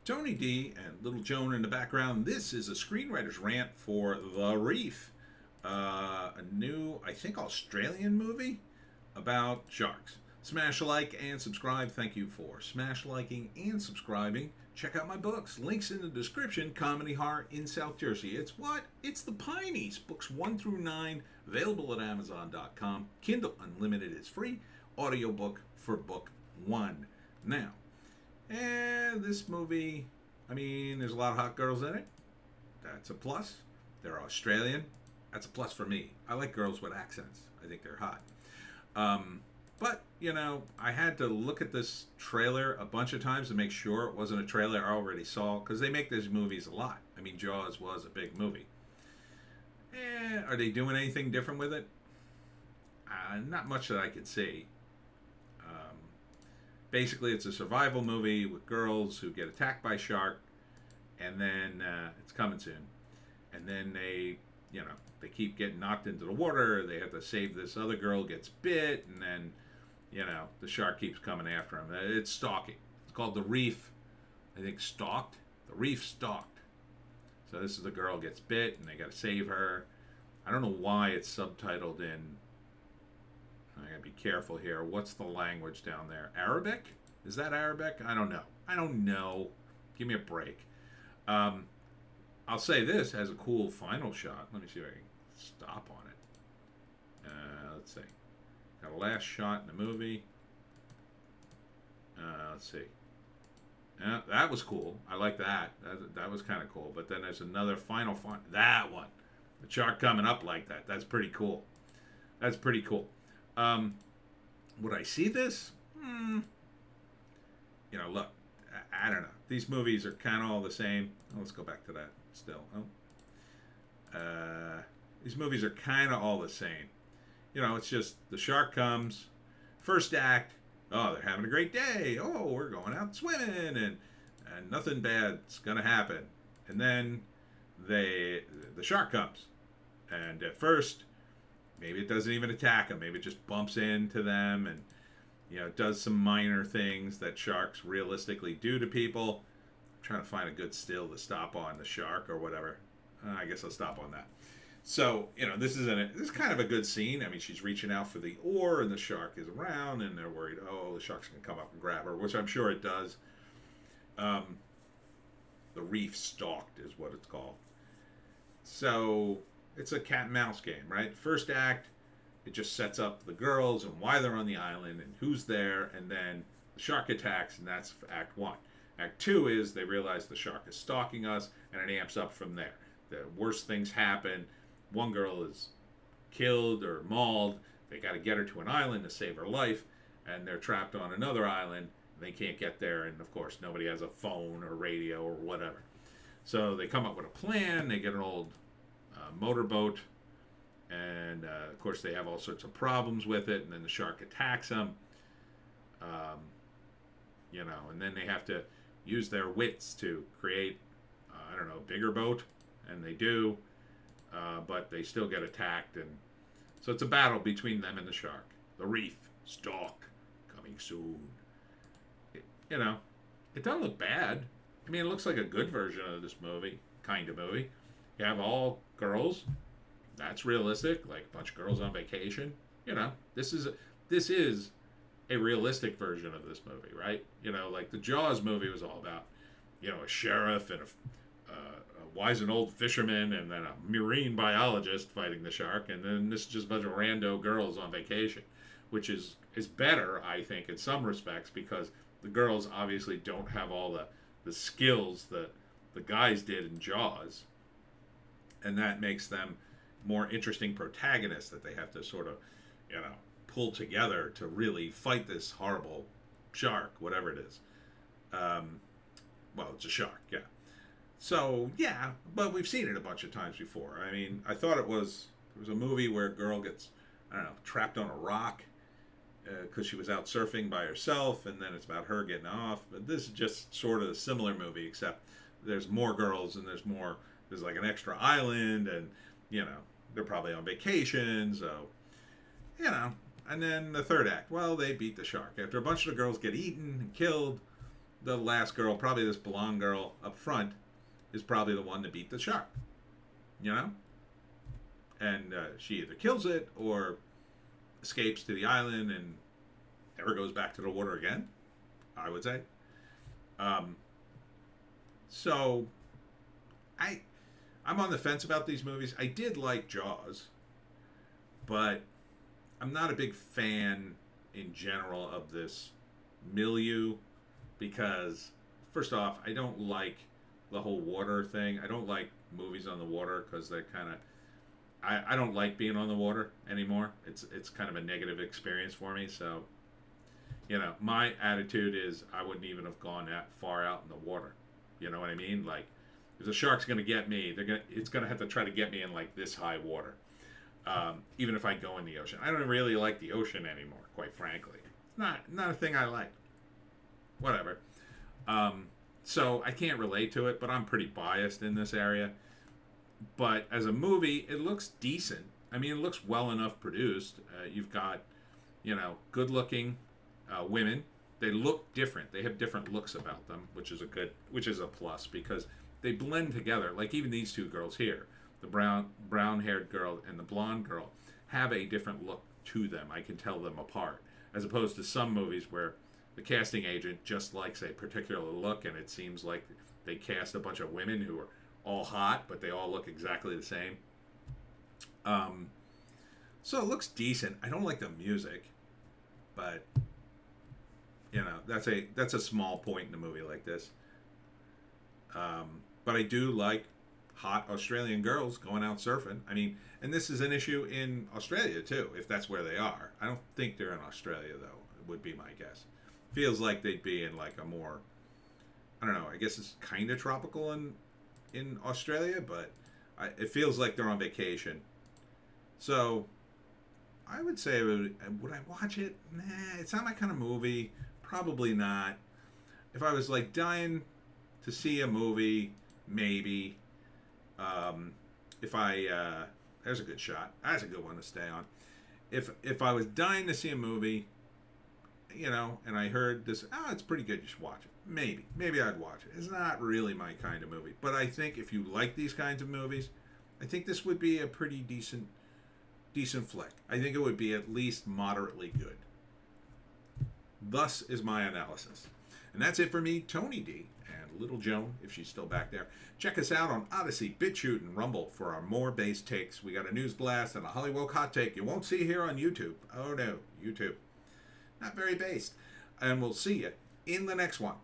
Tony D and Little Joan in the background. This is a screenwriter's rant for The Reef, a new, I think, Australian movie about sharks. Smash a like and subscribe. Thank you for smash liking and subscribing. Check out my books. Links in the description. Comedy Horror in South Jersey. It's what? It's the Pineys. Books 1 through 9. Available at Amazon.com. Kindle Unlimited is free. Audiobook for book 1. Now, and this movie, I mean, there's a lot of hot girls in it. That's a plus. They're Australian. That's a plus for me. I like girls with accents. I think they're hot. But, I had to look at this trailer a bunch of times to make sure it wasn't a trailer I already saw, because they make these movies a lot. I mean, Jaws was a big movie. Are they doing anything different with it? Not much that I could see. Basically, it's a survival movie with girls who get attacked by a shark, and then it's coming soon. And then they keep getting knocked into the water. They have to save this other girl, gets bit, and then, the shark keeps coming after him. It's stalking. It's called The Reef, I think, Stalked. The Reef Stalked. So this is the girl gets bit, and they got to save her. I don't know why it's subtitled in. I gotta be careful here. What's the language down there? Arabic? Is that Arabic? I don't know. Give me a break. I'll say this has a cool final shot. Let me see if I can stop on it. Let's see. Got a last shot in the movie. Let's see. That was cool. I like that. That was kind of cool. But then there's another final. That one. The shark coming up like that. That's pretty cool. Would I see this? Look, I don't know. These movies are kind of all the same. Let's go back to that still. These movies are kind of all the same. It's just the shark comes, first act, oh, they're having a great day. Oh, we're going out swimming, and nothing bad's going to happen. And then the shark comes. And at first, maybe it doesn't even attack them. Maybe it just bumps into them and, does some minor things that sharks realistically do to people. I'm trying to find a good still to stop on the shark or whatever. I guess I'll stop on that. So, this is kind of a good scene. I mean, she's reaching out for the oar and the shark is around and they're worried, oh, the shark's going to come up and grab her, which I'm sure it does. The Reef Stalked is what it's called. So it's a cat and mouse game, right? First act, it just sets up the girls and why they're on the island and who's there, and then the shark attacks, and that's act 1. Act 2 is they realize the shark is stalking us, and it amps up from there. The worst things happen. One girl is killed or mauled. They got to get her to an island to save her life, and they're trapped on another island. And they can't get there, and of course, nobody has a phone or radio or whatever. So they come up with a plan. They get an old motorboat, and of course they have all sorts of problems with it, and then the shark attacks them, and then they have to use their wits to create a bigger boat, and they do, but they still get attacked, and so it's a battle between them and the shark. The Reef Stalked, coming soon. It doesn't look bad. I mean, it looks like a good version of this movie, kind of movie. You have all girls. That's realistic, like a bunch of girls on vacation. This is a realistic version of this movie, right? Like the Jaws movie was all about, a sheriff and a wizened old fisherman and then a marine biologist fighting the shark, and then this is just a bunch of rando girls on vacation, which is better, I think, in some respects, because the girls obviously don't have all the skills that the guys did in Jaws, and that makes them more interesting protagonists that they have to sort of, pull together to really fight this horrible shark, whatever it is. Well, it's a shark, yeah. So, yeah, but we've seen it a bunch of times before. I mean, I thought there was a movie where a girl gets, trapped on a rock because she was out surfing by herself, and then it's about her getting off. But this is just sort of a similar movie, except there's more girls and there's like an extra island, and, they're probably on vacation, so, and then the third act, well, they beat the shark. After a bunch of the girls get eaten and killed, the last girl, probably this blonde girl up front, is probably the one to beat the shark. You know, and she either kills it or escapes to the island and never goes back to the water again. I would say. Um, so, I'm on the fence about these movies. I did like Jaws, but I'm not a big fan in general of this milieu because, first off, I don't like the whole water thing. I don't like movies on the water because they're kind of. I don't like being on the water anymore. It's kind of a negative experience for me. So, my attitude is I wouldn't even have gone that far out in the water. You know what I mean? Like, if the shark's gonna get me, it's gonna have to try to get me in like this high water. Even if I go in the ocean, I don't really like the ocean anymore. Quite frankly, it's not a thing I like. Whatever. So I can't relate to it, but I'm pretty biased in this area. But as a movie, it looks decent. I mean, it looks well enough produced. You've got, good-looking women. They look different. They have different looks about them, which is a plus because they blend together. Like even these two girls here, the brown-haired girl and the blonde girl, have a different look to them. I can tell them apart, as opposed to some movies where the casting agent just likes a particular look, and it seems like they cast a bunch of women who are all hot, but they all look exactly the same. So it looks decent. I don't like the music, but that's a small point in a movie like this. But I do like hot Australian girls going out surfing. I mean, and this is an issue in Australia too, if that's where they are. I don't think they're in Australia though. Would be my guess. Feels like they'd be in like a more, I don't know. I guess it's kind of tropical in Australia, but it feels like they're on vacation. So I would say, would I watch it? Nah, it's not my kind of movie. Probably not. If I was like dying to see a movie, maybe. If I there's a good shot. That's a good one to stay on. If I was dying to see a movie, and I heard this, it's pretty good, you should watch it. Maybe I'd watch it. It's not really my kind of movie, but I think if you like these kinds of movies, I think this would be a pretty decent flick. I think it would be at least moderately good. Thus is my analysis. And that's it for me, Tony D, and Little Joan, if she's still back there. Check us out on Odysee, Bitchute, and Rumble for our more based takes. We got a news blast and a Hollywoke hot take you won't see here on YouTube. Oh no, YouTube. Not very based. And we'll see you in the next one.